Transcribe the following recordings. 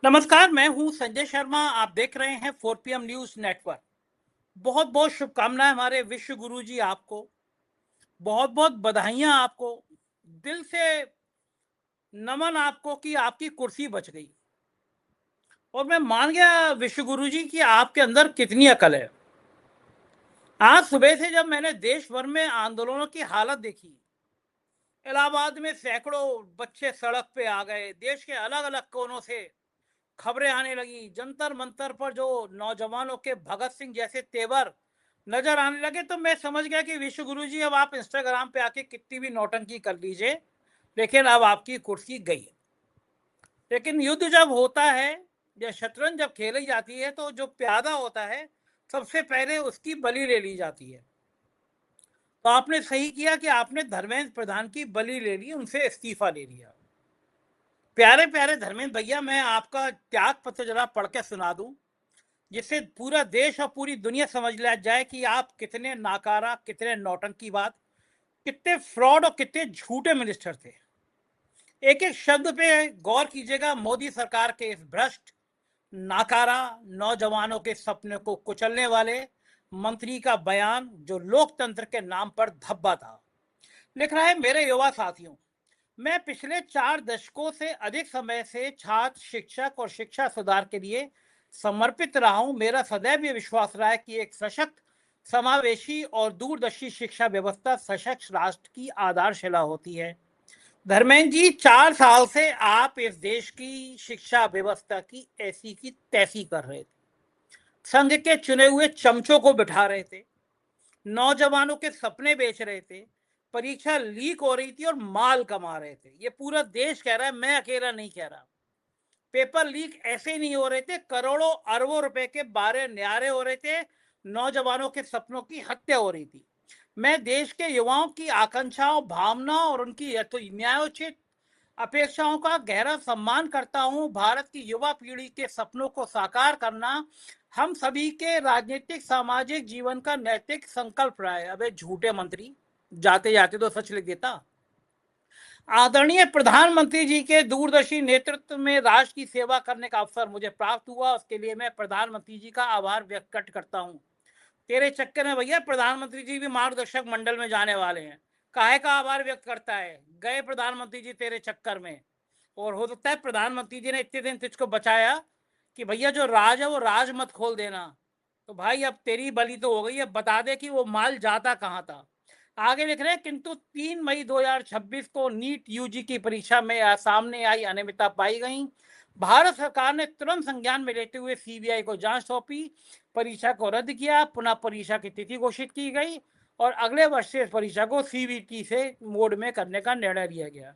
नमस्कार, मैं हूं संजय शर्मा। आप देख रहे हैं 4 PM न्यूज नेटवर्क। बहुत बहुत शुभकामनाएं हमारे विश्व गुरु जी आपको। बहुत बहुत बधाइयां आपको। दिल से नमन आपको कि आपकी कुर्सी बच गई। और मैं मान गया विश्व गुरु जी कि आपके अंदर कितनी अकल है। आज सुबह से जब मैंने देश भर में आंदोलनों की हालत देखी, इलाहाबाद में सैकड़ों बच्चे सड़क पे आ गए, देश के अलग अलग कोनों से खबरें आने लगी, जंतर मंतर पर जो नौजवानों के भगत सिंह जैसे तेवर नजर आने लगे, तो मैं समझ गया कि विश्व गुरु जी अब आप इंस्टाग्राम पे आके कितनी भी नौटंकी कर लीजिए, लेकिन अब आपकी कुर्सी गई है। लेकिन युद्ध जब होता है या शतरंज जब खेली जाती है तो जो प्यादा होता है सबसे पहले उसकी बलि ले ली जाती है। तो आपने सही किया कि आपने धर्मेंद्र प्रधान की बलि ले ली, उनसे इस्तीफा ले लिया। प्यारे प्यारे धर्मेंद्र भैया, मैं आपका त्याग पत्र जरा पढ़ के सुना दूं, जिससे पूरा देश और पूरी दुनिया समझ लिया जाए कि आप कितने नाकारा, कितने नौटंकीबाज, कितने फ्रॉड और कितने झूठे मिनिस्टर थे। एक एक शब्द पे गौर कीजिएगा। मोदी सरकार के इस भ्रष्ट, नाकारा, नौजवानों के सपने को कुचलने वाले मंत्री का बयान जो लोकतंत्र के नाम पर धब्बा था। लिख रहा है, मेरे युवा साथियों, मैं पिछले 4 दशकों से अधिक समय से छात्र, शिक्षक और शिक्षा सुधार के लिए समर्पित रहा हूं। मेरा सदैव ये विश्वास रहा है कि एक सशक्त, समावेशी और दूरदर्शी शिक्षा व्यवस्था सशक्त राष्ट्र की आधारशिला होती है। धर्मेंद्र जी, 4 साल से आप इस देश की शिक्षा व्यवस्था की ऐसी की तैसी कर रहे थे। संघ के चुने हुए चमचों को बिठा रहे थे, नौजवानों के सपने बेच रहे थे, परीक्षा लीक हो रही थी और माल कमा रहे थे। ये पूरा देश कह रहा है, मैं अकेला नहीं कह रहा। पेपर लीक ऐसे नहीं हो रहे थे, करोड़ों अरबों रुपए के बारे न्यारे हो रहे थे, नौजवानों के सपनों की हत्या हो रही थी। मैं देश के युवाओं की आकांक्षाओं, भावनाओं और उनकी न्यायोचित अपेक्षाओं का गहरा सम्मान करता हूं। भारत की युवा पीढ़ी के सपनों को साकार करना हम सभी के राजनीतिक, सामाजिक जीवन का नैतिक संकल्प रहा है। अबे झूठे मंत्री, जाते जाते तो सच लिख देता। आदरणीय प्रधानमंत्री जी के दूरदर्शी नेतृत्व में राष्ट्र की सेवा करने का अवसर मुझे प्राप्त हुआ, उसके लिए मैं प्रधानमंत्री जी का आभार व्यक्त करता हूं। तेरे चक्कर में भैया प्रधानमंत्री जी भी मार्गदर्शक मंडल में जाने वाले हैं। काहे का आभार व्यक्त करता है, गए प्रधानमंत्री जी तेरे चक्कर में। और हो सकता है प्रधानमंत्री जी ने इतने दिन तुझको बचाया कि भैया जो राज है वो राज मत खोल देना। तो भाई अब तेरी बलि तो हो गई है, बता दे कि वो माल जाता कहाँ था। आगे लिख रहे हैं, किंतु 3 मई 2026 को नीट यूजी की परीक्षा में सामने आई अनियमितता पाई गई। भारत सरकार ने तुरंत संज्ञान में लेते हुए सीबीआई को जांच सौंपी, परीक्षा को रद्द किया, पुनः परीक्षा की तिथि घोषित की गई और अगले वर्ष से इस परीक्षा को सीबीटी से मोड में करने का निर्णय लिया गया।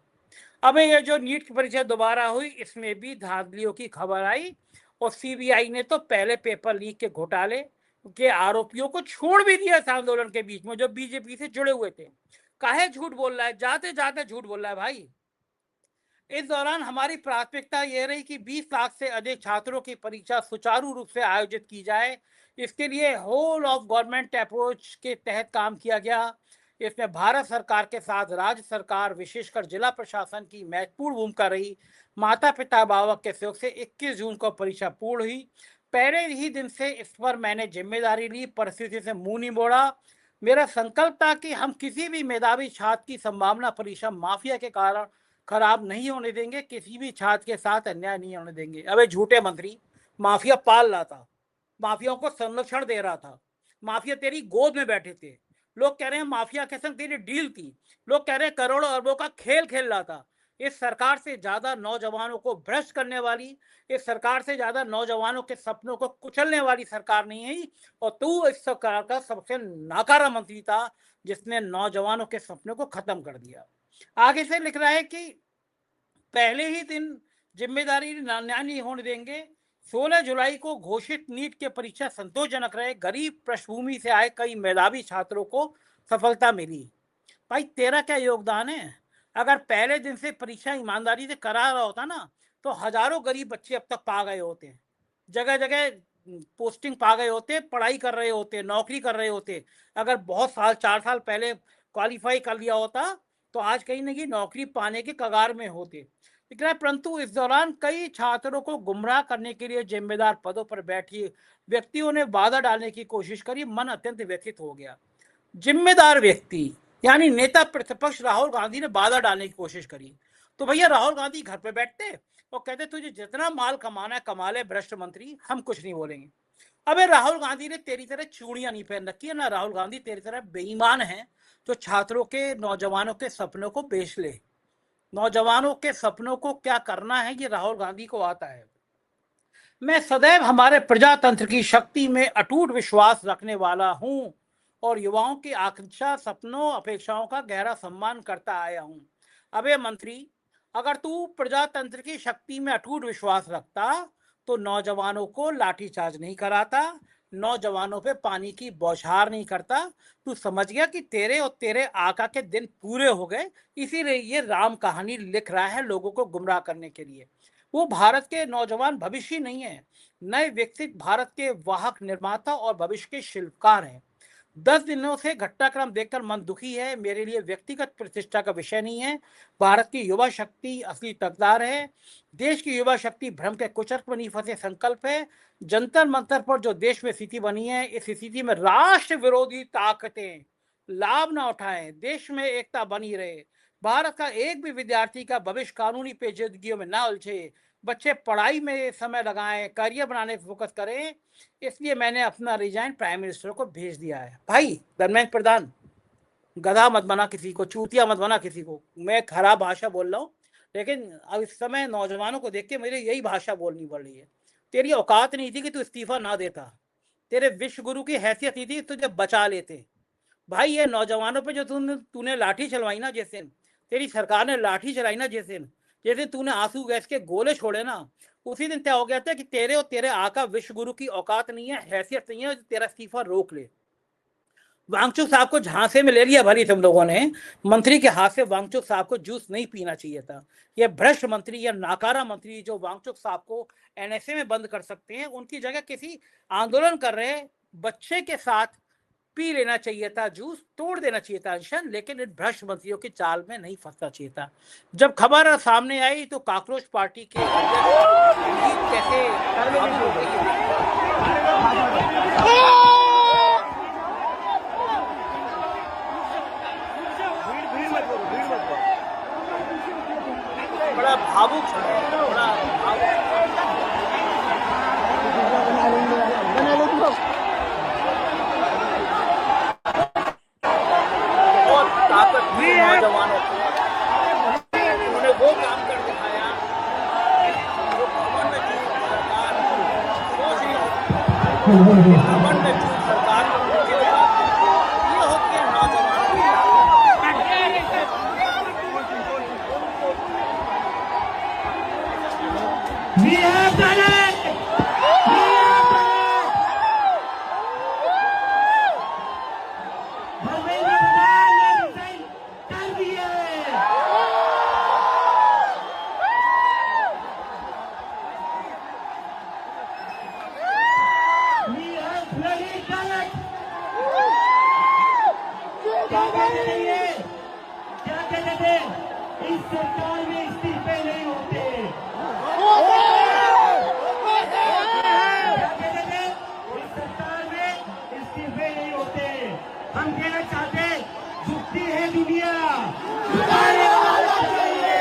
अब ये जो नीट की परीक्षा दोबारा हुई, इसमें भी धांधलियों की खबर आई और सीबीआई ने तो पहले पेपर लीक के घोटाले के आरोपियों को छोड़ भी दिया इस आंदोलन के बीच में, जो बीजेपी से जुड़े हुए थे। काहे झूठ बोल रहा है, जाते जाते झूठ बोल रहा है भाई। इस दौरान हमारी प्राथमिकता यह रही कि 20 लाख से अधिक छात्रों की परीक्षा सुचारू रूप से आयोजित की जाए। इसके लिए होल ऑफ गवर्नमेंट अप्रोच के तहत काम किया गया। इसमें भारत सरकार के साथ राज्य सरकार, विशेषकर जिला प्रशासन की महत्वपूर्ण भूमिका रही। माता पिता अभिभावक के सहयोग से 21 जून को परीक्षा पूर्ण हुई। पहले ही दिन से इस पर मैंने जिम्मेदारी ली, परिस्थिति से मुंह नहीं मोड़ा। मेरा संकल्प था कि हम किसी भी मेधावी छात्र की संभावना परीक्षा माफिया के कारण खराब नहीं होने देंगे, किसी भी छात्र के साथ अन्याय नहीं होने देंगे। अबे झूठे मंत्री, माफिया पाल रहा था, माफियाओं को संरक्षण दे रहा था, माफिया तेरी गोद में बैठे थे। लोग कह रहे हैं माफिया के संग तेरी डील थी, लोग कह रहे हैं करोड़ों अरबों का खेल खेल रहा था। इस सरकार से ज्यादा नौजवानों को भ्रष्ट करने वाली, इस सरकार से ज्यादा नौजवानों के सपनों को कुचलने वाली सरकार नहीं है। और तू इस सरकार का सबसे नाकारा मंत्री था जिसने नौजवानों के सपनों को खत्म कर दिया। आगे से लिख रहा है कि पहले ही दिन जिम्मेदारी नहीं होने देंगे। 16 जुलाई को घोषित नीट के परीक्षा संतोषजनक रहे, गरीब पृष्ठभूमि से आए कई मेधावी छात्रों को सफलता मिली। भाई तेरा क्या योगदान है? अगर पहले दिन से परीक्षा ईमानदारी से करा रहा होता ना, तो हजारों गरीब बच्चे अब तक पा गए होते, जगह जगह पोस्टिंग पा गए होते, पढ़ाई कर रहे होते, नौकरी कर रहे होते। अगर बहुत साल, 4 साल पहले क्वालिफाई कर लिया होता तो आज कहीं ना कहीं नौकरी पाने के कगार में होते। लिख रहा है, परंतु इस दौरान कई छात्रों को गुमराह करने के लिए जिम्मेदार पदों पर बैठे व्यक्तियों ने बाधा डालने की कोशिश करी, मन अत्यंत व्यथित हो गया। जिम्मेदार व्यक्ति यानी नेता प्रतिपक्ष राहुल गांधी ने बाधा डालने की कोशिश करी, तो भैया राहुल गांधी घर पे बैठते और कहते तुझे जितना माल कमाना है कमा ले भ्रष्ट मंत्री, हम कुछ नहीं बोलेंगे। अबे राहुल गांधी ने तेरी तरह चूड़ियां नहीं पहन रखी है ना, राहुल गांधी तेरी तरह बेईमान है जो छात्रों के नौजवानों के सपनों को बेच ले। नौजवानों के सपनों को क्या करना है ये राहुल गांधी को आता है। मैं सदैव हमारे प्रजातंत्र की शक्ति में अटूट विश्वास रखने वाला हूं और युवाओं की आकांक्षा, सपनों, अपेक्षाओं का गहरा सम्मान करता आया हूं। अबे मंत्री, अगर तू प्रजातंत्र की शक्ति में अटूट विश्वास रखता तो नौजवानों को लाठीचार्ज नहीं कराता, नौजवानों पे पानी की बौछार नहीं करता। तू समझ गया कि तेरे और तेरे आका के दिन पूरे हो गए, इसीलिए ये राम कहानी लिख रहा है लोगों को गुमराह करने के लिए। वो भारत के नौजवान भविष्य नहीं है, नए विकसित भारत के वाहक, निर्माता और भविष्य के शिल्पकार हैं। 10 दिनों से घटनाक्रम देखकर मन दुखी है। मेरे लिए व्यक्तिगत प्रतिष्ठा का विषय नहीं है, भारत की युवा शक्ति असली तकदार है। देश की युवा शक्ति भ्रम के कुचर्क बनी फंसे संकल्प है। जंतर मंतर पर जो देश में स्थिति बनी है, इस स्थिति में राष्ट्र विरोधी ताकतें लाभ ना उठाएं, देश में एकता बनी रहे, भारत का एक भी विद्यार्थी का भविष्य कानूनी पेचीदगियों में ना उलझे, बच्चे पढ़ाई में समय लगाएं, करियर बनाने पर फोकस करें। इसलिए मैंने अपना रिजाइन प्राइम मिनिस्टर को भेज दिया है। भाई धर्मेंद्र प्रधान, गधा मत बना किसी को, चूतिया मत बना किसी को। मैं खराब भाषा बोल रहा हूँ, लेकिन अब इस समय नौजवानों को देख के मुझे यही भाषा बोलनी पड़ रही है। तेरी औकात नहीं थी कि तू इस्तीफा ना देता, तेरे विश्व गुरु की हैसियत नहीं थी तुझे बचा लेते। भाई ये नौजवानों पे जो तूने लाठी चलवाई ना, जिस दिन तेरी सरकार ने लाठी चलाई ना, जिस दिन तूने आंसू गैस के गोले छोड़े ना, उसी दिन तय हो गया था कि तेरे और तेरे आका विश्व गुरु की औकात नहीं है, हैसियत नहीं है, तेरा इस्तीफा रोक ले। वांगचुक साहब को झांसे में ले लिया भली तुम लोगों ने, मंत्री के हाथ से वांगचुक साहब को जूस नहीं पीना चाहिए था। ये भ्रष्ट मंत्री या नाकारा मंत्री जो वांगचुक साहब को एनएसए में बंद कर सकते हैं, उनकी जगह किसी आंदोलन कर रहे बच्चे के साथ पी लेना चाहिए था जूस, तोड़ देना चाहिए था अनशन, लेकिन इन भ्रष्ट मंत्रियों की चाल में नहीं फंसना चाहिए था। जब खबर सामने आई तो काकरोच पार्टी के कैसे बड़ा भावुक है, बड़ा नौजवानों को उन्होंने वो काम कर दिखाया जो घमंड में चूक सरकार ये होती है नौजवानों की। इस सरकार में इस्तीफे नहीं होते, इस सरकार में इस्तीफे नहीं होते। हम कहना चाहते झुकती है दुनिया, झुकाने वाला चाहिए।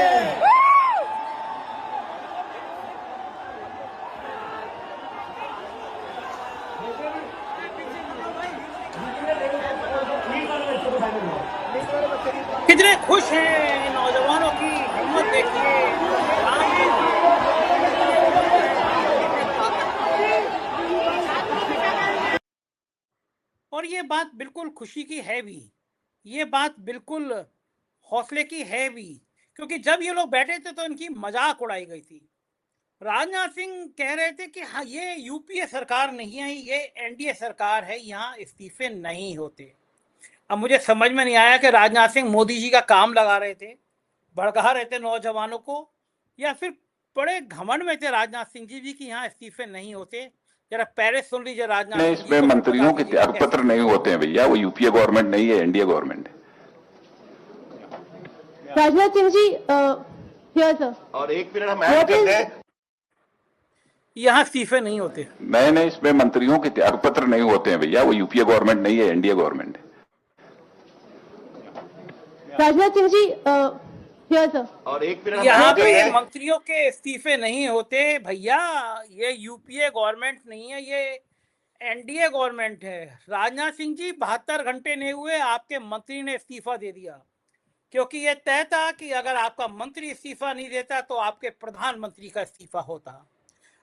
कितने खुश हैं नौजवानों की हिम्मत देखिए। और ये बात बिल्कुल खुशी की है भी, ये बात बिल्कुल हौसले की है भी, क्योंकि जब ये लोग बैठे थे तो इनकी मजाक उड़ाई गई थी। राजनाथ सिंह कह रहे थे कि हाँ ये यूपीए सरकार नहीं है, ये एनडीए सरकार है, यहाँ इस्तीफे नहीं होते। अब मुझे समझ में नहीं आया कि राजनाथ सिंह मोदी जी का काम लगा रहे थे, भड़का रहे थे नौजवानों को, या फिर बड़े घमंड में थे राजनाथ सिंह जी की यहाँ इस्तीफे नहीं होते। जरा पहले सुन लीजिए राजनाथ सिंह। इसमें मंत्रियों के त्याग पत्र नहीं होते हैं भैया, वो यूपीए गवर्नमेंट नहीं है, एनडीए गवर्नमेंट है। Rajnath Singh ji, Here, sir. और 1 मिनट हम ऐड कर दें। यहाँ इस्तीफे नहीं होते। नहीं, इसमें मंत्रियों के त्याग पत्र नहीं होते हैं भैया, वो यूपीए गवर्नमेंट नहीं है, एनडीए गवर्नमेंट है। Rajnath Singh ji, here, sir. और 1 मिनट यहाँ पे मंत्रियों के इस्तीफे नहीं होते भैया, ये यूपीए गवर्नमेंट नहीं है, ये एनडीए गवर्नमेंट है। राजनाथ सिंह जी 72 घंटे नहीं हुए आपके मंत्री ने इस्तीफा दे दिया, क्योंकि ये तय था कि अगर आपका मंत्री इस्तीफा नहीं देता तो आपके प्रधानमंत्री का इस्तीफा होता।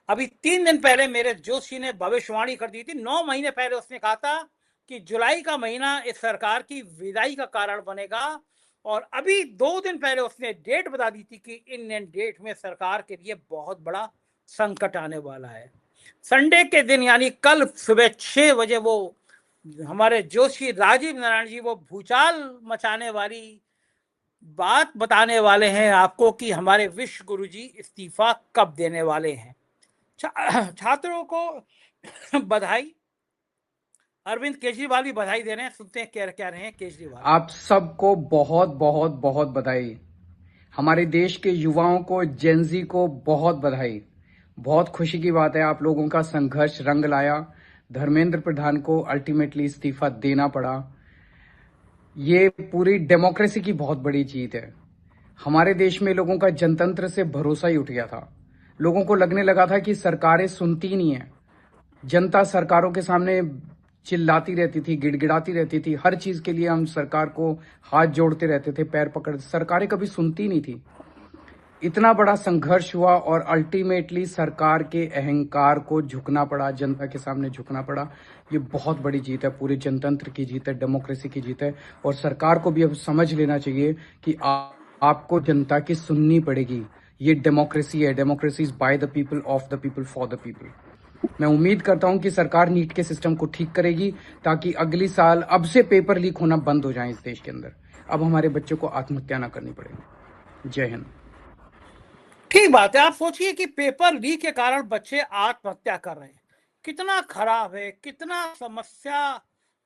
अभी 3 दिन पहले मेरे जोशी ने भविष्यवाणी कर दी थी, 9 महीने पहले उसने कहा था कि जुलाई का महीना इस सरकार की विदाई का कारण बनेगा, और अभी 2 दिन पहले उसने डेट बता दी थी कि इन डेट में सरकार के लिए बहुत बड़ा संकट आने वाला है। संडे के दिन यानी कल सुबह 6 बजे वो हमारे जोशी राजीव नारायण जी वो भूचाल मचाने वाली बात बताने वाले हैं आपको कि हमारे विश्व गुरु जी इस्तीफा कब देने वाले हैं। छात्रों को बधाई, अरविंद केजरीवाल भी बधाई दे रहे हैं, सुनते हैं क्या कह रहे हैं केजरीवाल। आप सबको बहुत बहुत बहुत बधाई। हमारे देश के युवाओं को, जेनजी को बहुत बधाई। बहुत खुशी की बात है, आप लोगों का संघर्ष रंग लाया। धर्मेंद्र प्रधान को अल्टीमेटली इस्तीफा देना पड़ा। ये पूरी डेमोक्रेसी की बहुत बड़ी जीत है। हमारे देश में लोगों का जनतंत्र से भरोसा ही उठ गया था। लोगों को लगने लगा था कि सरकारें सुनती नहीं है, जनता सरकारों के सामने चिल्लाती रहती थी, गिड़गिड़ाती रहती थी। हर चीज के लिए हम सरकार को हाथ जोड़ते रहते थे, पैर पकड़, सरकारें कभी सुनती नहीं थी। इतना बड़ा संघर्ष हुआ और अल्टीमेटली सरकार के अहंकार को झुकना पड़ा, जनता के सामने झुकना पड़ा। ये बहुत बड़ी जीत है, पूरे जनतंत्र की जीत है, डेमोक्रेसी की जीत है। और सरकार को भी अब समझ लेना चाहिए कि आपको जनता की सुननी पड़ेगी। ये डेमोक्रेसी है, democracy is by the people, of the people, for the people. मैं उम्मीद करता हूं कि सरकार नीट के सिस्टम को ठीक करेगी ताकि अगली साल अब से पेपर लीक होना बंद हो जाए इस देश के अंदर। अब हमारे बच्चों को आत्महत्या ना करनी पड़ेगी। जय हिंद। ठीक बात है, आप सोचिए कि पेपर लीक के कारण बच्चे आत्महत्या कर रहे हैं, कितना खराब है, कितना समस्या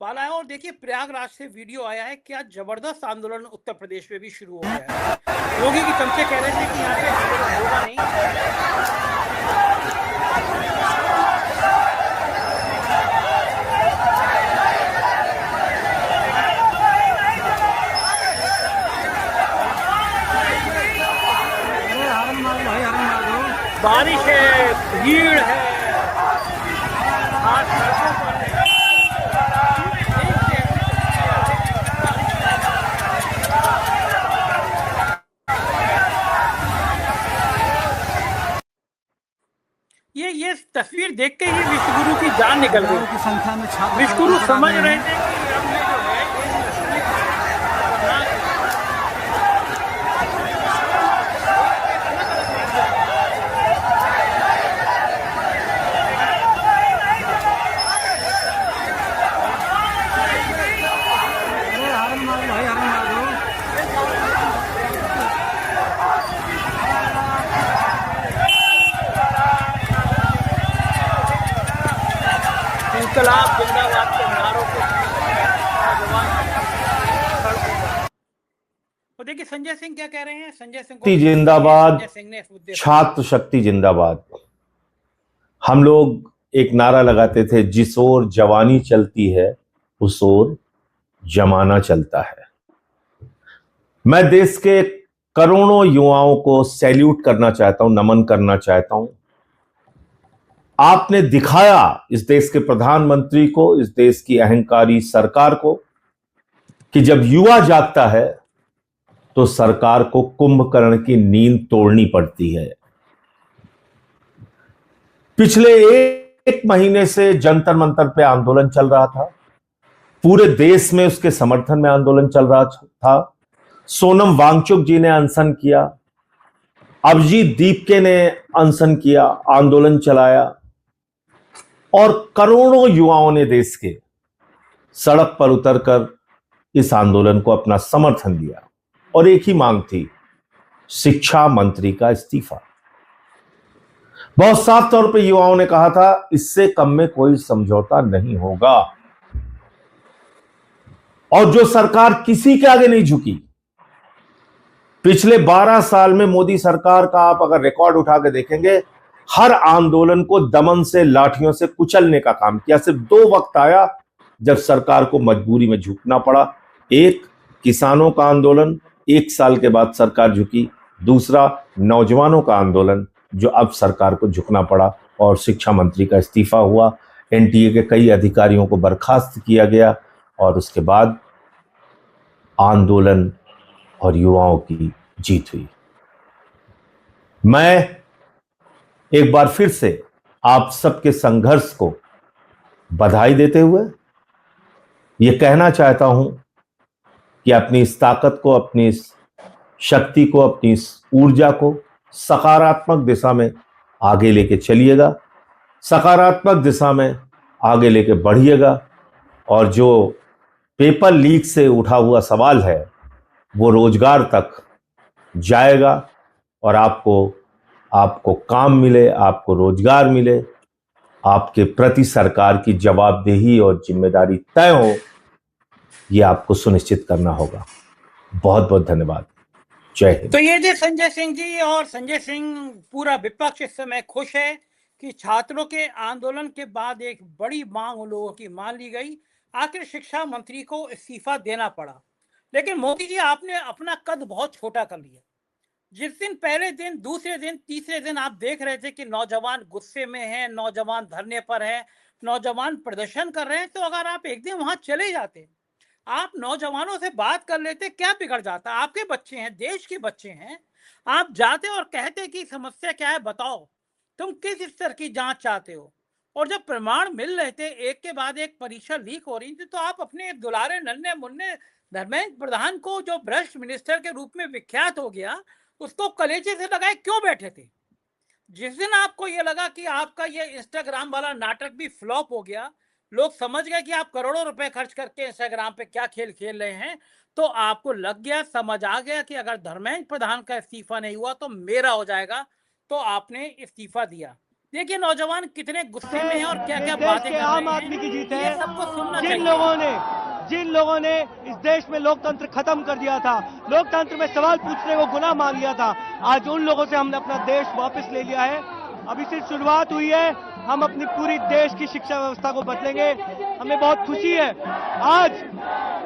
वाला है। और देखिए प्रयागराज से वीडियो आया है, क्या जबरदस्त आंदोलन उत्तर प्रदेश में भी शुरू हो गया है। योगी की चमचे कह रहे थे कि यहाँ पे आंदोलन होगा नहीं। बारिश है, भीड़ है, आज सड़कों पर है। ये तस्वीर देख के ही विश्वगुरु की जान निकल गई। की संख्या में छात्र विश्वगुरु समझ रहे थे कि अब ये जो है इंकलाब जिंदाबाद के नारों को तो देखिए संजय सिंह क्या कह रहे हैं। संजय सिंह को जिंदाबाद, संजय सिंह ने छात्र शक्ति जिंदाबाद। हम लोग एक नारा लगाते थे, जिस ओर जवानी चलती है उस ओर जमाना चलता है। मैं देश के करोड़ों युवाओं को सैल्यूट करना चाहता हूं, नमन करना चाहता हूं। आपने दिखाया इस देश के प्रधानमंत्री को, इस देश की अहंकारी सरकार को, कि जब युवा जागता है तो सरकार को कुंभकर्ण की नींद तोड़नी पड़ती है। पिछले एक महीने से जंतर मंतर पे आंदोलन चल रहा था, पूरे देश में उसके समर्थन में आंदोलन चल रहा था। सोनम वांगचुक जी ने अनशन किया, अभिजीत दीपके ने अनशन किया, आंदोलन चलाया, और करोड़ों युवाओं ने देश के सड़क पर उतरकर इस आंदोलन को अपना समर्थन दिया। और एक ही मांग थी, शिक्षा मंत्री का इस्तीफा। बहुत साफ तौर पे युवाओं ने कहा था, इससे कम में कोई समझौता नहीं होगा। और जो सरकार किसी के आगे नहीं झुकी, पिछले 12 साल में मोदी सरकार का आप अगर रिकॉर्ड उठा के देखेंगे, हर आंदोलन को दमन से, लाठियों से कुचलने का काम किया। सिर्फ 2 वक्त आया जब सरकार को मजबूरी में झुकना पड़ा। एक, किसानों का आंदोलन, 1 साल के बाद सरकार झुकी। दूसरा, नौजवानों का आंदोलन, जो अब सरकार को झुकना पड़ा और शिक्षा मंत्री का इस्तीफा हुआ, एनटीए के कई अधिकारियों को बर्खास्त किया गया और उसके बाद आंदोलन और युवाओं की जीत हुई। मैं एक बार फिर से आप सबके संघर्ष को बधाई देते हुए यह कहना चाहता हूं कि अपनी इस ताकत को, अपनी इस शक्ति को, अपनी इस ऊर्जा को सकारात्मक दिशा में आगे लेके चलिएगा, सकारात्मक दिशा में आगे लेके बढ़िएगा। और जो पेपर लीक से उठा हुआ सवाल है वो रोजगार तक जाएगा और आपको काम मिले, आपको रोजगार मिले, आपके प्रति सरकार की जवाबदेही और जिम्मेदारी तय हो, ये आपको सुनिश्चित करना होगा। बहुत बहुत धन्यवाद। जय हिंद। तो ये जो संजय सिंह जी, और संजय सिंह पूरा विपक्ष इस समय खुश है कि छात्रों के आंदोलन के बाद एक बड़ी मांग उन लोगों की मान ली गई। आखिर शिक्षा मंत्री को इस्तीफा देना पड़ा, लेकिन मोदी जी आपने अपना कद बहुत छोटा कर लिया। जिस दिन पहले दिन, दूसरे दिन, तीसरे दिन आप देख रहे थे कि नौजवान गुस्से में हैं, नौजवान धरने पर हैं, नौजवान प्रदर्शन कर रहे हैं, तो अगर आप एक दिन वहां चले जाते, आप नौजवानों से बात कर लेते, क्या बिगड़ जाता? आपके बच्चे हैं, देश के बच्चे हैं, आप जाते और कहते कि समस्या क्या है बताओ, तुम किस स्तर की जांच चाहते हो। और जब प्रमाण मिल रहे थे, एक के बाद एक परीक्षा लीक हो रही थी, तो आप अपने दुलारे नन्हे मुन्ने धर्मेंद्र प्रधान को, जो भ्रष्ट मिनिस्टर के रूप में विख्यात हो गया, उसको कलेजे से लगाए क्यों बैठे थे? जिस दिन आपको ये लगा कि आपका ये इंस्टाग्राम वाला नाटक भी फ्लॉप हो गया, लोग समझ गए कि आप करोड़ों रुपए खर्च करके इंस्टाग्राम पे क्या खेल खेल रहे हैं, तो आपको लग गया, समझ आ गया कि अगर धर्मेंद्र प्रधान का इस्तीफा नहीं हुआ तो मेरा हो जाएगा, तो आपने इस्तीफा दिया। देखिए नौजवान कितने गुस्से में हैं और क्या क्या बातें कर रहे हैं। आम आदमी की जीत है। ये सबको सुनना जिन चाहिए। जिन लोगों ने इस देश में लोकतंत्र खत्म कर दिया था, लोकतंत्र में सवाल पूछने को गुनाह मान लिया था, आज उन लोगों से हमने अपना देश वापस ले लिया है। अभी सिर्फ शुरुआत हुई है, हम अपनी पूरी देश की शिक्षा व्यवस्था को बदलेंगे। हमें बहुत खुशी है, आज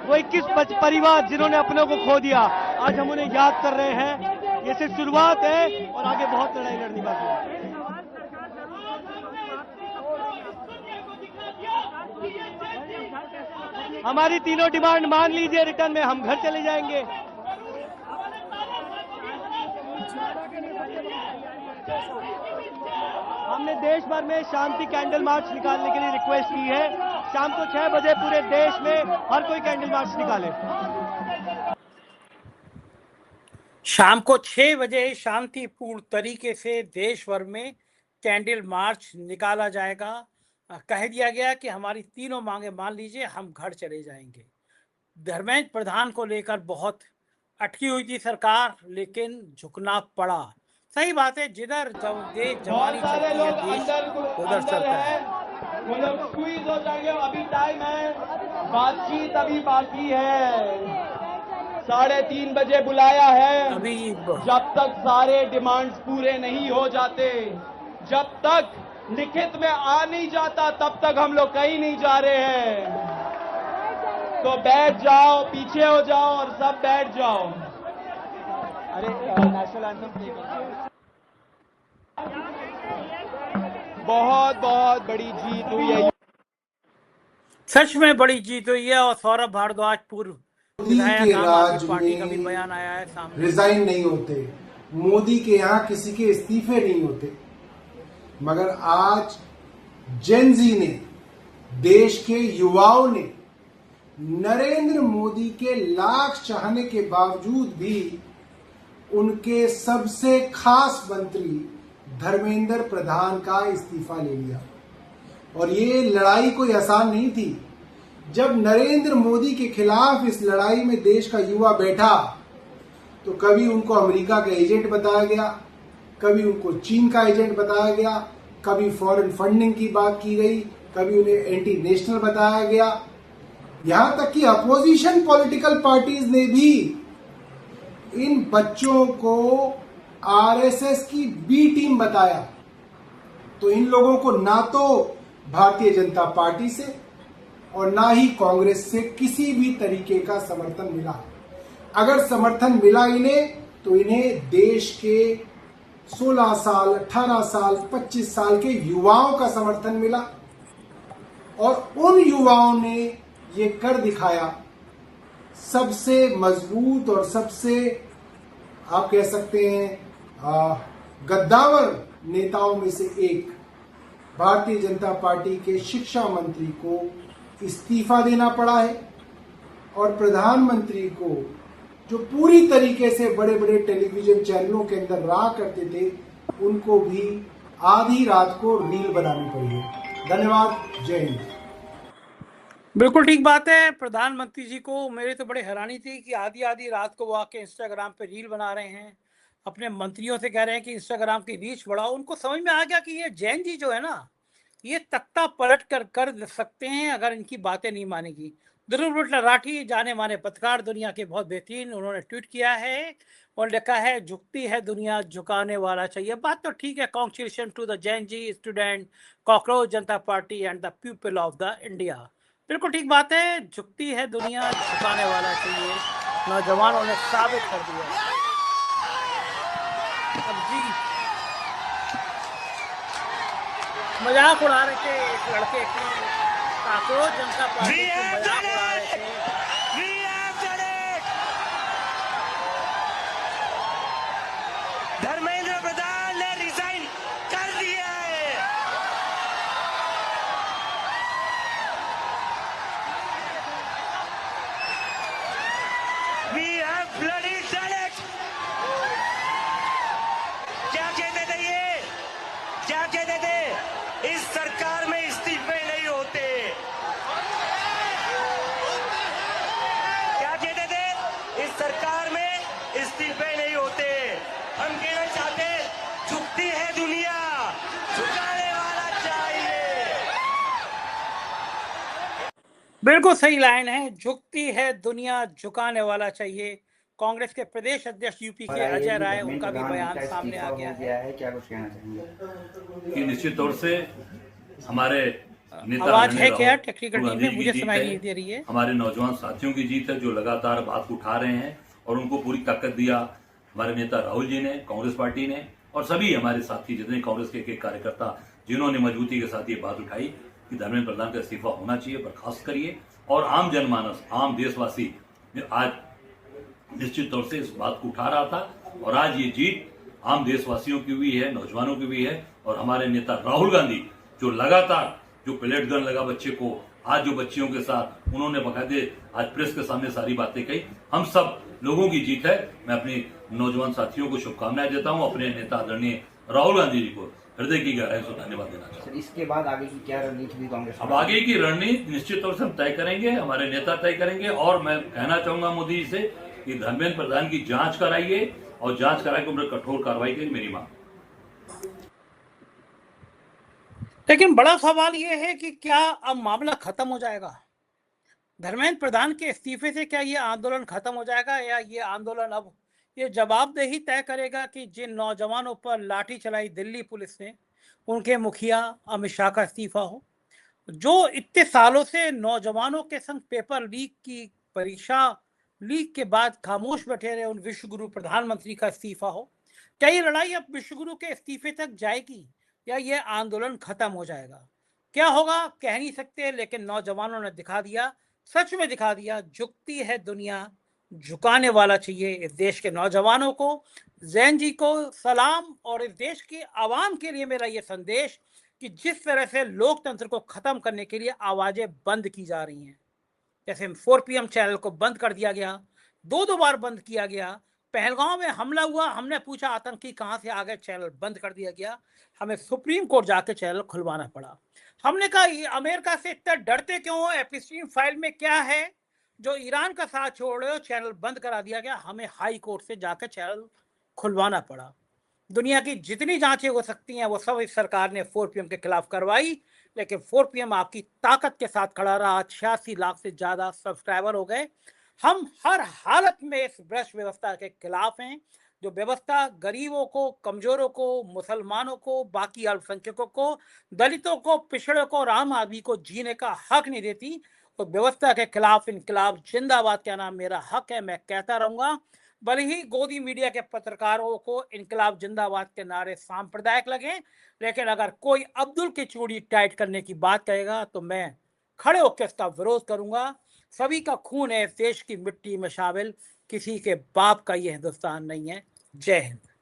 वो 21 परिवार जिन्होंने अपनों को खो दिया, आज हम उन्हें याद कर रहे हैं। ये सिर्फ शुरुआत है और आगे बहुत लड़ाई लड़नी बाकी है। हमारी तीनों डिमांड मान लीजिए, रिटर्न में हम घर चले जाएंगे। हमने देश भर में शांति कैंडल मार्च निकालने के लिए रिक्वेस्ट की है। शाम को 6 बजे पूरे देश में हर कोई कैंडल मार्च निकाले। शाम को 6 बजे शांतिपूर्ण तरीके से देश भर में कैंडल मार्च निकाला जाएगा। कह दिया गया कि हमारी तीनों मांगे मान लीजिए, हम घर चले जाएंगे। धर्मेंद्र प्रधान को लेकर बहुत अटकी हुई थी सरकार, लेकिन झुकना पड़ा। सही बात है, जिधर देश जवानी चलती है, देश उधर चलता है। वो लोग स्क्वीज हो जाएंगे, अभी टाइम है, बातचीत अभी बाकी है। 3:30 बजे बुलाया है। अभी जब तक सारे डिमांड्स पूरे नहीं हो जाते, जब तक लिखित में आ नहीं जाता, तब तक हम लोग कहीं नहीं जा रहे हैं। तो बैठ जाओ, पीछे हो जाओ और सब बैठ जाओ। अरे नेशनल एंथम प्ले करो। बहुत बहुत बड़ी जीत हुई है, सच में बड़ी जीत हुई है। और सौरभ भारद्वाज पूर्व मोदी के राज पार्टी का भी में बयान आया है सामने। रिजाइन नहीं होते, मोदी के यहाँ किसी के इस्तीफे नहीं होते, मगर आज जेनजी ने, देश के युवाओं ने नरेंद्र मोदी के लाख चाहने के बावजूद भी उनके सबसे खास मंत्री धर्मेंद्र प्रधान का इस्तीफा ले लिया। और ये लड़ाई कोई आसान नहीं थी। जब नरेंद्र मोदी के खिलाफ इस लड़ाई में देश का युवा बैठा, तो कभी उनको अमेरिका का एजेंट बताया गया, कभी उनको चीन का एजेंट बताया गया, कभी फॉरेन फंडिंग की बात की गई, कभी उन्हें एंटी नेशनल बताया गया। यहां तक कि अपोजिशन पॉलिटिकल पार्टीज ने भी इन बच्चों को आरएसएस की बी टीम बताया, तो इन लोगों को ना तो भारतीय जनता पार्टी से और ना ही कांग्रेस से किसी भी तरीके का समर्थन मिला। अगर समर्थन मिला इन्हें, तो इन्हें देश के 16 साल, 18 साल, 25 साल के युवाओं का समर्थन मिला और उन युवाओं ने ये कर दिखाया। सबसे मजबूत और सबसे आप कह सकते हैं गद्दावर नेताओं में से एक भारतीय जनता पार्टी के शिक्षा मंत्री को इस्तीफा देना पड़ा है और प्रधानमंत्री को, जो पूरी तरीके से बड़े बड़े टेलीविजन चैनलों के अंदर रहा करते थे, उनको भी आधी रात को रील बनानी पड़ी है। धन्यवाद। जय हिंद। बिल्कुल ठीक बात है। प्रधानमंत्री जी को मेरे तो बड़े हैरानी थी कि आधी आधी रात को वो आके इंस्टाग्राम पे रील बना रहे हैं, अपने मंत्रियों से कह रहे हैं कि इंस्टाग्राम की रीच बढ़ाओ। उनको समझ में आ गया कि ये जैन जी जो है ना, ये तख्ता पलट कर सकते हैं अगर इनकी बातें नहीं मानेगी। ध्रुव राठी जाने माने पत्रकार, दुनिया के बहुत बेहतरीन, उन्होंने ट्वीट किया है और लिखा है झुकती है दुनिया, झुकाने वाला चाहिए। बात तो ठीक है। Congratulation to the Gen Z student, cockroach Janata party and the people of the India. बिल्कुल ठीक बात है। झुकती है दुनिया, झुकाने वाला चाहिए। नौजवानों ने साबित कर दिया। अब जी मजाक उड़ा रहे थे एक लड़के की, कॉकरोच जनता पार्टी की मजाक उड़ा रहे थे। धर्मेंद्र प्रधान ने रिजाइन कर दिया है। We have bloody done it. क्या कहते थे ये? क्या कहते थे? इस सरकार में इस्तीफे नहीं होते। क्या कहते थे? इस सरकार में इस्तीफे नहीं होते। हम कहना चाहते, झुकती है दुनिया, झुकाने वाला चाहिए। बिल्कुल सही लाइन है। झुकती है दुनिया, झुकाने वाला चाहिए। कांग्रेस के प्रदेश अध्यक्ष यूपी के अजय राय, उनका भी बयान सामने आ गया है। क्या कुछ कहना चाहेंगे? कि निश्चित तौर से हमारे नेता आवाज है क्या टेक्निकल टीम में? मुझे सुनाई नहीं दे रही है। हमारे नौजवान साथियों की जीत है जो लगातार बात उठा रहे हैं और उनको पूरी ताकत दिया हमारे नेता राहुल जी ने, कांग्रेस पार्टी ने, और सभी हमारे साथी जितने कांग्रेस के कार्यकर्ता जिन्होंने मजबूती के साथ ये बात उठाई कि धर्मेंद्र प्रधान का इस्तीफा होना चाहिए, बर्खास्त करिए। और आम जनमानस, आम देशवासी आज निश्चित तौर से इस बात को उठा रहा था और आज ये जीत आम देशवासियों की भी है, नौजवानों की भी है। और हमारे नेता राहुल गांधी जो लगातार जो प्लेट गन लगा बच्चे को, आज जो बच्चियों के साथ उन्होंने बकायदे आज प्रेस के सामने सारी बातें कही, हम सब लोगों की जीत है। मैं अपने नौजवान साथियों को शुभकामनाएं देता हूं। अपने नेता आदरणीय राहुल गांधी जी को हृदय की गहराई से धन्यवाद देना चाहता हूं। इसके बाद आगे की क्या रणनीति भी कांग्रेस? अब आगे की रणनीति निश्चित तौर से हम तय करेंगे, हमारे नेता तय करेंगे। और मैं कहना चाहूंगा मोदी जी से कि धर्मेंद्र प्रधान की जांच कराइए और जांच कराके उन पर कठोर कार्रवाई की मेरी मांग। लेकिन बड़ा सवाल यह है कि क्या अब मामला खत्म हो जाएगा? धर्मेंद्र प्रधान के इस्तीफे से क्या ये आंदोलन खत्म हो जाएगा, या ये आंदोलन अब ये जवाबदेही तय करेगा कि जिन नौजवानों पर लाठी चलाई दिल्ली पुलिस ने, उनके मुखिया अमित शाह का इस्तीफा हो, जो इतने सालों से नौजवानों के संग पेपर लीक की परीक्षा लीक के बाद खामोश बैठे रहे उन विश्वगुरु प्रधानमंत्री का इस्तीफा हो। क्या ये लड़ाई अब विश्वगुरु के इस्तीफे तक जाएगी या ये आंदोलन खत्म हो जाएगा? क्या होगा कह नहीं सकते, लेकिन नौजवानों ने दिखा दिया, सच में दिखा दिया। झुकती है दुनिया, झुकाने वाला चाहिए। इस देश के नौजवानों को, जैन जी को सलाम, और इस देश की आवाम के लिए मेरा ये संदेश कि जिस तरह से लोकतंत्र को खत्म करने के लिए आवाजें बंद की जा रही हैं, जैसे 4 PM चैनल को बंद कर दिया गया, 2 बार बंद किया गया। पहलगांव में हमला हुआ, हमने पूछा आतंकी कहां से आ गए, चैनल बंद कर दिया गया। हमें सुप्रीम कोर्ट जाके चैनल खुलवाना पड़ा। हमने कहा ये अमेरिका से इतना डरते क्यों हो, एपिस्टीन फाइल में क्या है जो ईरान का साथ छोड़ रहे हो, चैनल बंद करा दिया गया। हमें हाई कोर्ट से जाकर चैनल खुलवाना पड़ा। दुनिया की जितनी जांचें हो सकती हैं वो सब इस सरकार ने 4 PM के खिलाफ करवाई, लेकिन 4 PM आपकी ताकत के साथ खड़ा रहा। 86 लाख से ज्यादा सब्सक्राइबर हो गए। हम हर हालत में इस भ्रष्ट व्यवस्था के खिलाफ हैं, जो व्यवस्था गरीबों को, कमजोरों को, मुसलमानों को, बाकी अल्पसंख्यकों को, दलितों को, पिछड़ों को और आम आदमी को जीने का हक नहीं देती। तो व्यवस्था के खिलाफ इनकलाब जिंदाबाद कहना मेरा हक है, मैं कहता रहूंगा। भले ही गोदी मीडिया के पत्रकारों को इनकलाब जिंदाबाद के नारे सांप्रदायिक लगे, लेकिन अगर कोई अब्दुल की चूड़ी टाइट करने की बात कहेगा तो मैं खड़े होकर इसका विरोध करूंगा। सभी का खून है इस देश की मिट्टी में शामिल, किसी के बाप का ये हिंदुस्तान नहीं है। जय हिंद।